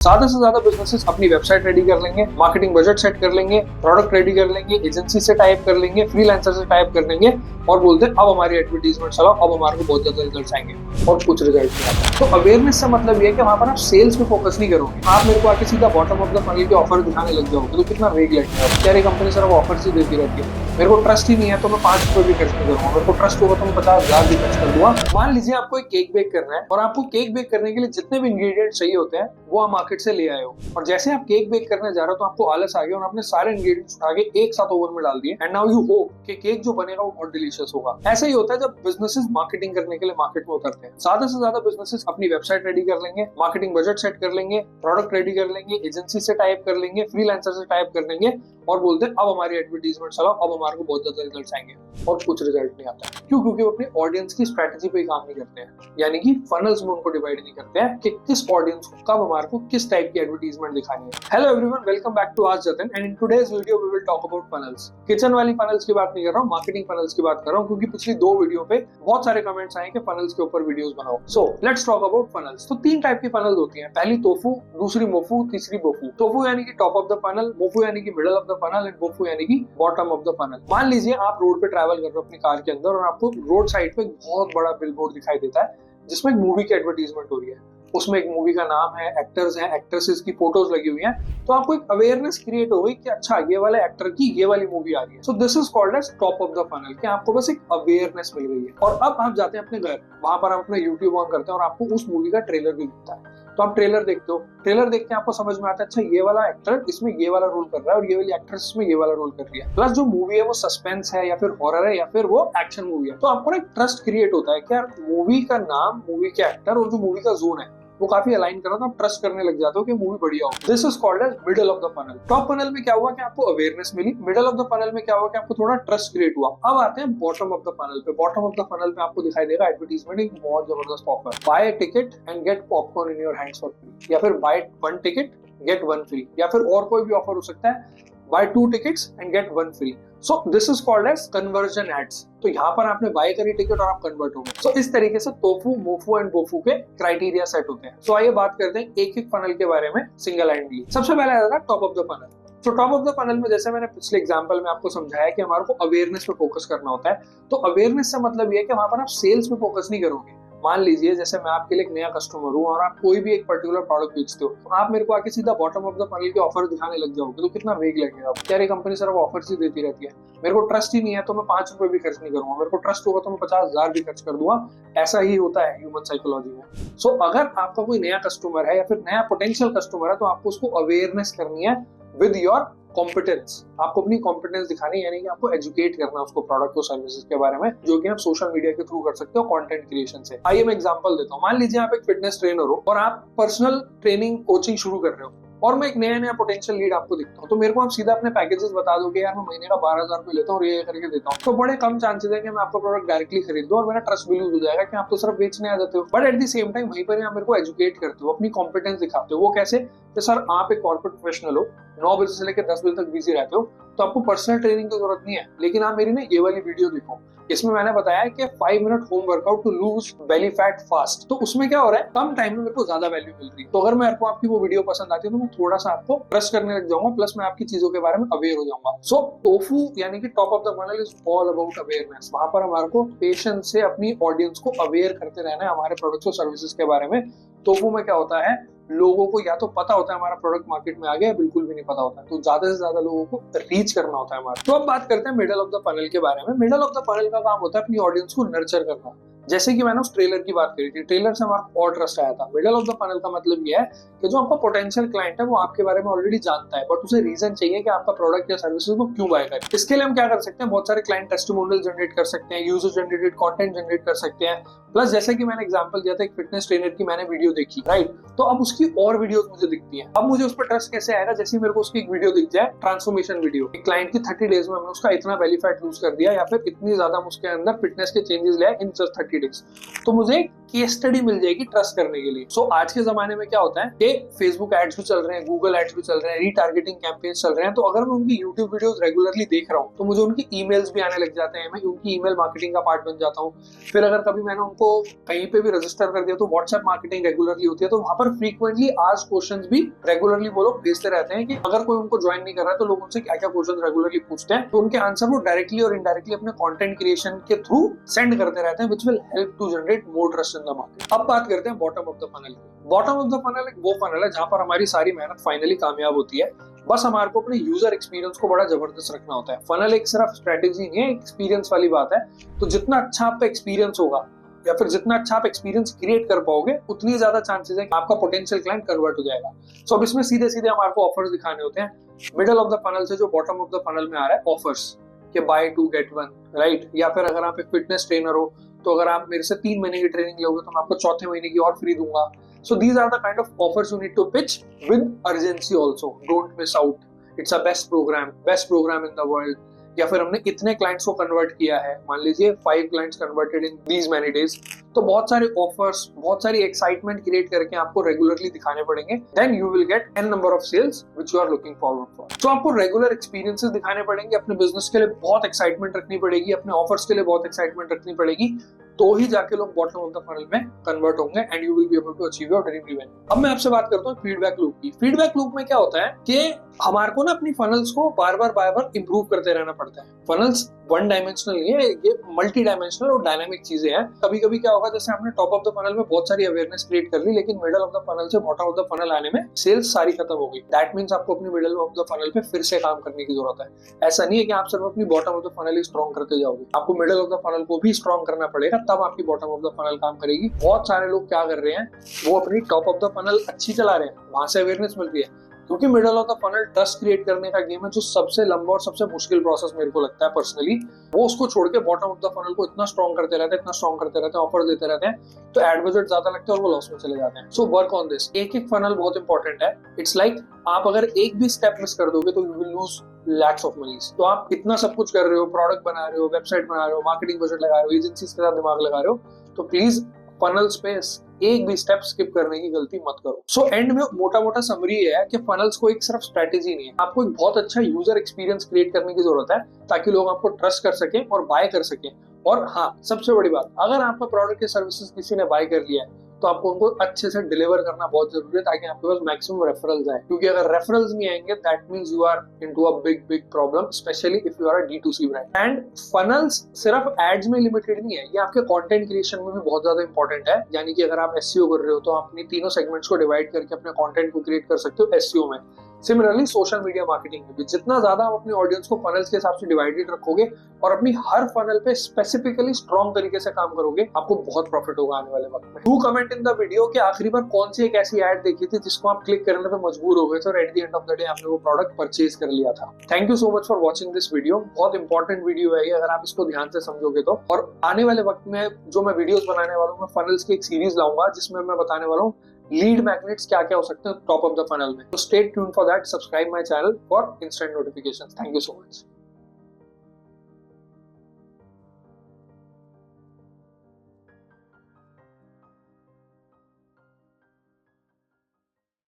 ज्यादा से ज्यादा बिजनेसेस अपनी वेबसाइट रेडी कर लेंगे, मार्केटिंग बजट सेट कर लेंगे, प्रोडक्ट रेडी कर लेंगे, एजेंसी से टाइप कर लेंगे, फ्रीलांसर से टाइप कर लेंगे और बोलते हैं अब हमारी एडवर्टीजमेंट चलाओ, अब हमारे को बहुत ज्यादा रिजल्ट आएंगे और कुछ रिजल्ट नहीं आता। तो अवेयरनेस से मतलब ये है कि वहां पर आप सेल्स पे फोकस नहीं करोगे, आप मेरे को आके सीधा बॉटम ऑफ द फनल के ऑफर दिखाने लग जाओगे तो कितना वेग लगेगा। सारी कंपनी सिर्फ ऑफर्स ही देती रहती है, मेरे को ट्रस्ट ही नहीं है तो मैं 5 रुपए भी खर्च नहीं करूंगा, मेरे को ट्रस्ट होगा तो मैं 50,000 भी खर्च कर दूंगा। मान लीजिए आपको एक केक बेक करना है और आपको केक बेक करने के लिए जितने भी इंग्रेडिएंट चाहिए होते हैं वो आप मार्केट से ले आए हो और जैसे आप केक बेक करने जा रहे हो तो आपको आलस आ गया और आपने सारे इंग्रेडिएंट्स उठा के एक साथ ओवन में डाल दिए एंड नाउ यू होप कि केक जो बनेगा वो बहुत डिलीशियस होगा। ऐसा ही होता है जब बिजनेसेस मार्केटिंग करने के लिए मार्केट में उतरते हैं। ज्यादा से ज्यादा बिजनेसेस अपनी वेबसाइट रेडी कर लेंगे, मार्केटिंग बजट सेट कर लेंगे, प्रोडक्ट रेडी कर लेंगे, एजेंसी से टाइप कर लेंगे, फ्रीलांसर से टाइप कर लेंगे और बोलते हैं अब हमारी एडवर्टीजमेंट चलाओ, अब हमारे को बहुत ज्यादा रिजल्ट आएंगे और कुछ रिजल्ट नहीं आता। क्यों? क्योंकि वो अपनी ऑडियंस की स्ट्रेटेजी पे काम नहीं करते हैं, यानी कि फनल्स में उनको डिवाइड नहीं करते हैं कि किस ऑडियंस को कब हमारे को किस टाइप की एडवर्टीजमेंट दिखानी है। Hello everyone, welcome back to आज Jatin and in today's video we will talk about funnels. Kitchen वाली फनल्स की बात नहीं कर रहा हूँ, मार्केटिंग फनल्स की बात कर रहा हूँ क्योंकि पिछली 2 वीडियो पे बहुत सारे कमेंट्स आए कि फनल्स के ऊपर वीडियोस बनाओ। So let's talk about funnels. तो 3 टाइप की फनल्स होती हैं, पहली तोफू, दूसरी मोफू, तीसरी बोफू। तोफू यानी कि top of the funnel, MOFU यानी कि middle of the funnel and BOFU यानी कि बॉटम ऑफ द फनल। मान लीजिए आप रोड पे ट्रैवल कर रहे हो अपनी कार के अंदर और आपको रोड साइड पे बहुत बड़ा बिलबोर्ड दिखाई देता है जिसमें एक मूवी की एडवर्टीजमेंट हो रही है, उसमें एक मूवी का नाम है, एक्टर्स हैं, एक्ट्रेसेस की फोटोज लगी हुई हैं, तो आपको एक अवेयरनेस क्रिएट हो गई कि अच्छा ये वाले एक्टर की ये वाली मूवी आ रही है। So this is called as top of the funnel, कि आपको बस एक अवेयरनेस मिल गई है। और अब आप जाते हैं अपने घर, वहां पर आप अपना यूट्यूब ऑन करते हैं और आपको उस मूवी का ट्रेलर भी दिखता है, तो आप ट्रेलर देखते हो, ट्रेलर देख के आपको समझ में आता है अच्छा ये वाला एक्टर इसमें ये वाला रोल कर रहा है और ये वाली एक्ट्रेस इसमें ये वाला रोल कर रही है। प्लस जो मूवी है वो सस्पेंस है या फिर हॉरर है या फिर वो एक्शन मूवी है, तो आपको ना एक ट्रस्ट क्रिएट होता है कि यार मूवी का नाम, मूवी के एक्टर और जो मूवी का जोन है वो काफी अलाइन कर रहा था, आप ट्रस्ट करने लग जाते हो कि मूवी बढ़िया हो। This is called as middle of the funnel. Top funnel में क्या हुआ कि आपको अवेयरनेस मिली, मिडिल ऑफ द फनल में क्या हुआ कि आपको थोड़ा ट्रस्ट क्रिएट हुआ। अब आते हैं बॉटम ऑफ द फनल पे। बॉटम ऑफ द फनल पे आपको दिखाई देगा एडवर्टीजमेंट एक बहुत जबरदस्त offer, buy a ticket and get popcorn in your hands for free, या फिर बाय 1 टिकट गेट 1 फ्री, या फिर और कोई भी ऑफर हो सकता है, buy 2 tickets and get 1 free. So this is called as conversion ads. तो यहाँ पर आपने बाय करी टिकट और आप कन्वर्ट हो गए। सो इस तरीके से तोफू, मोफू एंड बोफू के क्राइटेरिया सेट होते हैं। सो आइए बात करते हैं एक एक फनल के बारे में सिंगल हैंडली। सबसे पहले आता है टॉप ऑफ द फनल। तो टॉप ऑफ द फनल में जैसे मैंने पिछले एग्जांपल में आपको समझाया कि हमारे को अवेयरनेस पे फोकस करना होता है, तो अवेयरनेस से मतलब ये है कि वहां पर आप सेल्स पे फोकस नहीं करोगे। मान लीजिए जैसे मैं आपके लिए एक नया कस्टमर हूँ और आप कोई भी एक पर्टिकुलर प्रोडक्ट बेचते हो, तो आप मेरे को आके सीधा बॉटम ऑफ द फनल के ऑफर दिखाने लग जाओगे तो कितना वेग लगेगा। सारी कंपनी सिर्फ ऑफर्स ही देती रहती है, मेरे को ट्रस्ट ही नहीं है तो मैं 5 रुपए भी खर्च नहीं करूंगा, मेरे को ट्रस्ट होगा तो मैं 50,000 भी खर्च कर दूंगा। ऐसा ही होता है ह्यूमन साइकोलॉजी में। सो अगर आपका कोई नया कस्टमर है या फिर नया पोटेंशियल कस्टमर है तो आपको उसको अवेयरनेस करनी है विद योर कॉम्पिटेंस। आपको अपनी कॉम्पिटेंस दिखानी है, यानी कि आपको एजुकेट करना है उसको प्रोडक्ट और सर्विसेज के बारे में, जो कि आप सोशल मीडिया के थ्रू कर सकते हो कंटेंट क्रिएशन से। आइए मैं एग्जांपल देता हूँ। मान लीजिए आप एक फिटनेस ट्रेनर हो और आप पर्सनल ट्रेनिंग कोचिंग शुरू कर रहे हो और मैं एक नया पोटेंशियल लीड आपको दिखता हूँ, तो मेरे को आप सीधा अपने पैकेजेस बता दोगे यार मैं महीने का 12,000 रुपए लेता हूँ और ये करके देता हूँ, तो बड़े कम चांसेस है कि मैं आपका प्रोडक्ट डायरेक्टली खरीद दूं और मेरा ट्रस्ट भी लूज हो जाएगा कि आप तो सिर्फ बेचने आ जाते हो। But at the same time वहीं पर आप मेरे को एजुकेट करते हो, अपनी कॉम्पिटेंस दिखाते हो। वो कैसे? कि सर आप एक कॉर्पोरेट प्रोफेशनल हो, 9 बजे से लेकर 10 बजे तक बिजी रहते हो, तो आपको पर्सनल ट्रेनिंग की जरूरत नहीं है, लेकिन आप मेरी ना ये वाली वीडियो देखो, इसमें मैंने बताया कि 5 minute home workout to lose belly fat fast. तो उसमें क्या हो रहा है, कम टाइम में मेरे को ज्यादा वैल्यू मिल रही है। तो अगर मेरे को आपकी वो वीडियो पसंद आती है तो मैं थोड़ा सा आपको ट्रस्ट करने लग जाऊंगा, प्लस मैं आपकी चीजों के बारे में अवेयर हो जाऊंगा। सो टोफू यानी कि top of the funnel is all about awareness. वहां पर हमारे को पेशेंस से अपनी ऑडियंस को अवेयर करते रहना है हमारे प्रोडक्ट्स और सर्विसेज के बारे में। टोफू में क्या होता है, लोगों को या तो पता होता है हमारा प्रोडक्ट मार्केट में आ गया, बिल्कुल भी नहीं पता होता है, तो ज्यादा से ज्यादा लोगों को रीच करना होता है हमारा। तो अब बात करते हैं मिडल ऑफ द फनल के बारे में। मिडल ऑफ द फनल का काम होता है अपनी ऑडियंस को नर्चर करना। जैसे कि मैंने उस ट्रेलर की बात करी थी, ट्रेलर से हमारा और ट्रस्ट आया था। मिडल ऑफ द फनल का मतलब यह है कि जो आपका पोटेंशियल क्लाइंट है वो आपके बारे में ऑलरेडी जानता है, बट उसे रीजन चाहिए कि आपका प्रोडक्ट या सर्विसेज को क्यों बाय करे। इसके लिए हम क्या कर सकते हैं, बहुत सारे क्लाइंट टेस्टिमोनियल जनरेट कर सकते हैं, यूजर जनरेटेड कंटेंट जनरेट कर सकते हैं। प्लस जैसे कि मैंने एग्जांपल दिया था एक फिटनेस ट्रेनर की, मैंने वीडियो देखी, राइट, तो अब उसकी और वीडियोस मुझे दिखती हैं। अब मुझे उस पर ट्रस्ट कैसे आएगा, जैसे मेरे को उसकी एक वीडियो दिख जाए, ट्रांसफॉर्मेशन वीडियो, एक क्लाइंट की 30 डेज में हमने उसका इतना बेली फैट लूज कर दिया या फिर इतनी ज्यादा उसके अंदर फिटनेस के चेंजेस लाए इन जस्ट 30 डेज, तो मुझे केस स्टडी मिल जाएगी ट्रस्ट करने के लिए। सो आज के जमाने में क्या होता है कि फेसबुक एड्स भी चल रहे हैं, गूगल एड्स भी चल रहे हैं, रीटारगेटिंग कैंपेन चल रहे हैं, तो अगर मैं उनकी यूट्यूब वीडियोस रेगुलरली देख रहा हूँ तो मुझे उनकी ईमेल्स भी आने लग जाते हैं, मैं उनकी ईमेल मार्केटिंग का पार्ट बन जाता हूँ। फिर अगर कभी मैंने उनको कहीं पे भी रजिस्टर कर दिया तो व्हाट्सएप मार्केटिंग रेगुलरली होती है, तो वहां पर फ्रीक्वेंटली आज क्वेश्चंस भी रेगुलरली वो लोग भेजते रहते हैं कि अगर कोई उनको ज्वाइन नहीं कर रहा है तो लोग उनसे क्या क्या क्वेश्चन रेगुलरली पूछते हैं, तो उनके आंसर वो डायरेक्टली और इनडायरेक्टली अपने कंटेंट क्रिएशन के थ्रू सेंड करते रहते हैं, which will help to generate more trust in the market. अब बात करते हैं bottom of the funnel. Bottom of the funnel एक वो फनल है जहां पर हमारी सारी मेहनत फाइनली कामयाब होती है, बस हमारे को अपने यूजर एक्सपीरियंस को बड़ा जबरदस्त रखना होता है। फनल एक सिर्फ स्ट्रेटेजी नहीं है, एक्सपीरियंस वाली बात है। तो जितना अच्छा आपका एक्सपीरियंस होगा या फिर जितना अच्छा आप एक्सपीरियंस क्रिएट कर पाओगे, उतनी ज्यादा चांसेस है कि आपका पोटेंशियल क्लाइंट कन्वर्ट हो जाएगा। सो अब इसमें सीधे सीधे हमारे को ऑफर्स दिखाने होते हैं। मिडल ऑफ द फनल से जो बॉटम ऑफ द फनल में आ रहा है ऑफर्स के बाय 2 get 1, राइट। या फिर अगर आप एक फिटनेस ट्रेनर हो तो अगर आप मेरे से 3 महीने की ट्रेनिंग लोगे तो मैं आपको चौथे महीने की और फ्री दूंगा। So these are the kind of offers you need to pitch with urgency also. Don't miss out, it's a best programme in the world. या फिर हमने इतने क्लाइंट्स को कन्वर्ट किया है, मान लीजिए 5 clients converted in these many days. तो बहुत सारे ऑफर्स, बहुत सारी एक्साइटमेंट क्रिएट करके आपको रेगुलरली दिखाने पड़ेंगे, then you will get n number of sales which you are looking forward for. तो आपको रेगुलर एक्सपीरियंसेस दिखाने पड़ेंगे, अपने बिजनेस के लिए बहुत एक्साइटमेंट रखनी पड़ेगी, अपने ऑफर्स के लिए बहुत एक्साइटमेंट रखनी पड़ेगी, तो ही जाके लोग बॉटम ऑफ द फनल में कन्वर्ट होंगे and you will be able to achieve your dream revenue. अब मैं आपसे बात करता हूँ फीडबैक लूप की। फीडबैक लूप में क्या होता है कि हमारे को ना अपनी फनल्स को बार बार इंप्रूव करते रहना पड़ता है। फनल्स वन डायमेंशनल नहीं है, ये मल्टी डायमेंशनल और डायनामिक चीजें हैं। कभी कभी क्या होगा, जैसे आपने टॉप ऑफ द फनल में बहुत सारी अवेयरनेस क्रिएट कर ली, लेकिन मिडल ऑफ द फनल से बॉटम ऑफ द फनल आने में सेल्स सारी खत्म हो गई। दैट मींस आपको अपनी मिडल ऑफ द फनल पे फिर से काम करने की जरूरत है। ऐसा नहीं है कि आप सिर्फ अपनी bottom of the funnel he strong करते जाओगे, आपको मिडल ऑफ द फनल को भी स्ट्रॉन्ग करना पड़ेगा, तब आपकी बॉटम ऑफ द फनल काम करेगी। बहुत सारे लोग क्या कर रहे हैं, वो अपनी टॉप ऑफ द फनल अच्छी चला रहे हैं, वहां से अवेयरनेस मिल रही है, क्योंकि middle of the funnel trust create करने का गेम है, जो सबसे लंबा और सबसे मुश्किल प्रोसेस मेरे को लगता है पर्सनली। वो उसको छोड़ के बॉटम ऑफ द फनल को इतना स्ट्रॉन्ग करते रहते हैं, ऑफर देते रहते हैं, तो एड बजट ज्यादा लगता है और वो लॉस में चले जाते हैं। So work on this. एक एक फनल बहुत इंपॉर्टेंट है। इट्स लाइक आप अगर एक भी स्टेप मिस कर दोगे तो you will lose lakhs of moneys. तो आप इतना सब कुछ कर रहे हो, प्रोडक्ट बना रहे हो, वेबसाइट बना रहे हो, मार्केटिंग बजट लगा रहे हो, एजेंसीज के साथ दिमाग लगा रहे हो, तो प्लीज फनल्स पे एक भी स्टेप स्किप करने की गलती मत करो। सो एंड में मोटा मोटा समरी है कि फनल्स को एक सिर्फ स्ट्रेटेजी नहीं है, आपको एक बहुत अच्छा यूजर एक्सपीरियंस क्रिएट करने की जरूरत है, ताकि लोग आपको ट्रस्ट कर सके और बाय कर सके। और हाँ, सबसे बड़ी बात, अगर आपका प्रोडक्ट या सर्विसेज किसी ने बाय कर लिया है तो आपको उनको अच्छे से डिलीवर करना बहुत जरूरी है, ताकि आपके पास मैक्सिमम रेफरल्स आए। क्योंकि अगर रेफरल्स नहीं आएंगे, that means you are into a big problem, specially if you are a D2C brand. And funnels सिर्फ एड्स में लिमिटेड नहीं है, ये आपके कंटेंट क्रिएशन में भी बहुत ज्यादा इंपॉर्टेंट है। यानी कि अगर आप SEO कर रहे हो तो आप अपनी तीनों सेगमेंट्स को डिवाइड करके अपने कंटेंट को क्रिएट कर सकते हो SEO में। सिमिलरली सोशल मीडिया मार्केटिंग में भी जितना ज्यादा आप अपनी ऑडियंस को फनल्स के हिसाब से डिवाइडेड रखोगे और अपनी हर फनल पे स्पेसिफिकली स्ट्रॉन्ग तरीके से काम करोगे, आपको बहुत प्रॉफिट होगा आने वाले वक्त में। Do comment in the video कि आखिरी बार कौन सी एक ऐसी एड देखी थी जिसको आप क्लिक करने पे मजबूर हो गए थे और at the end of the day आपने वो प्रोडक्ट परचेज कर लिया था। Thank you so much for watching this video. बहुत इंपॉर्टेंट वीडियो है ये, अगर आप इसको ध्यान से समझोगे तो। और आने वाले वक्त में जो मैं वीडियोस बनाने वाला हूँ, मैं फनल्स की एक सीरीज लाऊंगा जिसमें मैं बताने वाला हूँ लीड मैग्नेट्स क्या क्या हो सकते हैं टॉप ऑफ द फनल में। तो stay tuned for that, subscribe my channel for instant notifications. Thank you so much.